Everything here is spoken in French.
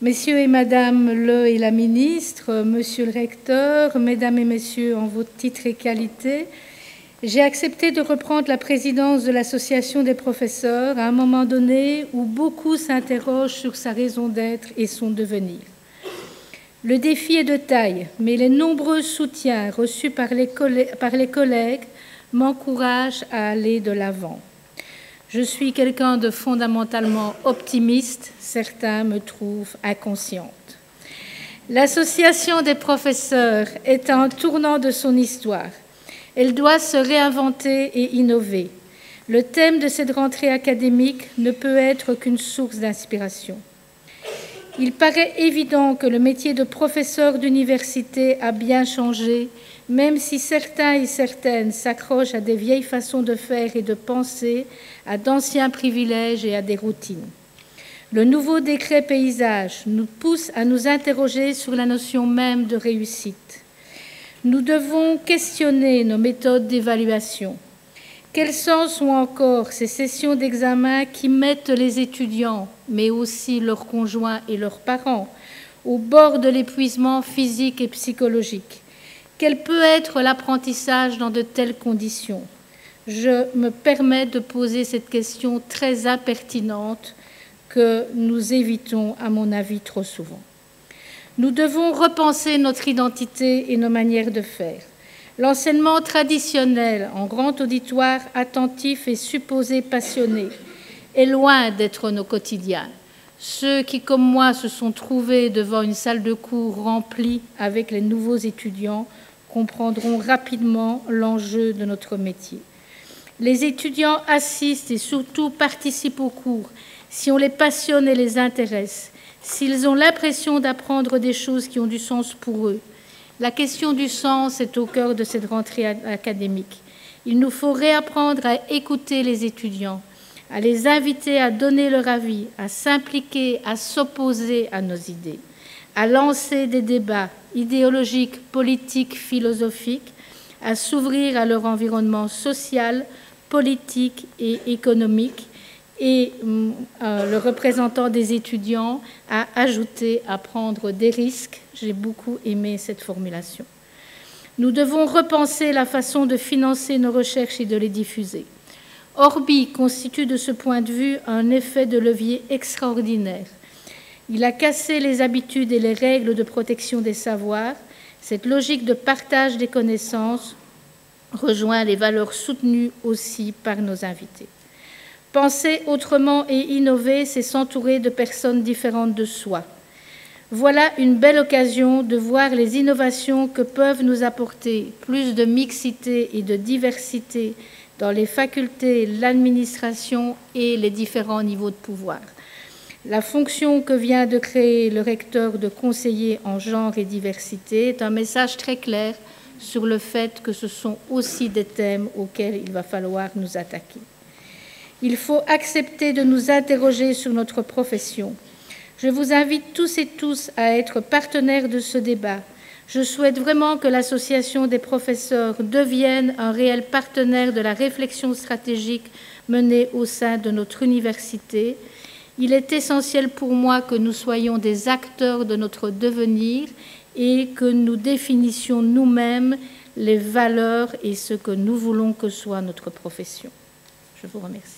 Messieurs et Madame le et la ministre, Monsieur le recteur, Mesdames et Messieurs, en vos titres et qualités, j'ai accepté de reprendre la présidence de l'Association des professeurs à un moment donné où beaucoup s'interrogent sur sa raison d'être et son devenir. Le défi est de taille, mais les nombreux soutiens reçus par les collègues m'encouragent à aller de l'avant. Je suis quelqu'un de fondamentalement optimiste, certains me trouvent inconsciente. L'Association des professeurs est à un tournant de son histoire. Elle doit se réinventer et innover. Le thème de cette rentrée académique ne peut être qu'une source d'inspiration. Il paraît évident que le métier de professeur d'université a bien changé, même si certains et certaines s'accrochent à des vieilles façons de faire et de penser, à d'anciens privilèges et à des routines. Le nouveau décret paysage nous pousse à nous interroger sur la notion même de réussite. Nous devons questionner nos méthodes d'évaluation. Quel sens ont encore ces sessions d'examen qui mettent les étudiants, mais aussi leurs conjoints et leurs parents, au bord de l'épuisement physique et psychologique? Quel peut être l'apprentissage dans de telles conditions? Je me permets de poser cette question très impertinente que nous évitons, à mon avis, trop souvent. Nous devons repenser notre identité et nos manières de faire. L'enseignement traditionnel, en grand auditoire attentif et supposé passionné, est loin d'être nos quotidiens. Ceux qui, comme moi, se sont trouvés devant une salle de cours remplie avec les nouveaux étudiants comprendront rapidement l'enjeu de notre métier. Les étudiants assistent et surtout participent aux cours si on les passionne et les intéresse, s'ils ont l'impression d'apprendre des choses qui ont du sens pour eux. La question du sens est au cœur de cette rentrée académique. Il nous faut réapprendre à écouter les étudiants, à les inviter à donner leur avis, à s'impliquer, à s'opposer à nos idées, à lancer des débats idéologiques, politiques, philosophiques, à s'ouvrir à leur environnement social, politique et économique, et le représentant des étudiants a ajouté à prendre des risques. J'ai beaucoup aimé cette formulation. Nous devons repenser la façon de financer nos recherches et de les diffuser. Orbi constitue de ce point de vue un effet de levier extraordinaire. Il a cassé les habitudes et les règles de protection des savoirs. Cette logique de partage des connaissances rejoint les valeurs soutenues aussi par nos invités. Penser autrement et innover, c'est s'entourer de personnes différentes de soi. Voilà une belle occasion de voir les innovations que peuvent nous apporter plus de mixité et de diversité dans les facultés, l'administration et les différents niveaux de pouvoir. La fonction que vient de créer le recteur de conseiller en genre et diversité est un message très clair sur le fait que ce sont aussi des thèmes auxquels il va falloir nous attaquer. Il faut accepter de nous interroger sur notre profession. Je vous invite tous et tous à être partenaires de ce débat. Je souhaite vraiment que l'Association des professeurs devienne un réel partenaire de la réflexion stratégique menée au sein de notre université. Il est essentiel pour moi que nous soyons des acteurs de notre devenir et que nous définissions nous-mêmes les valeurs et ce que nous voulons que soit notre profession. Je vous remercie.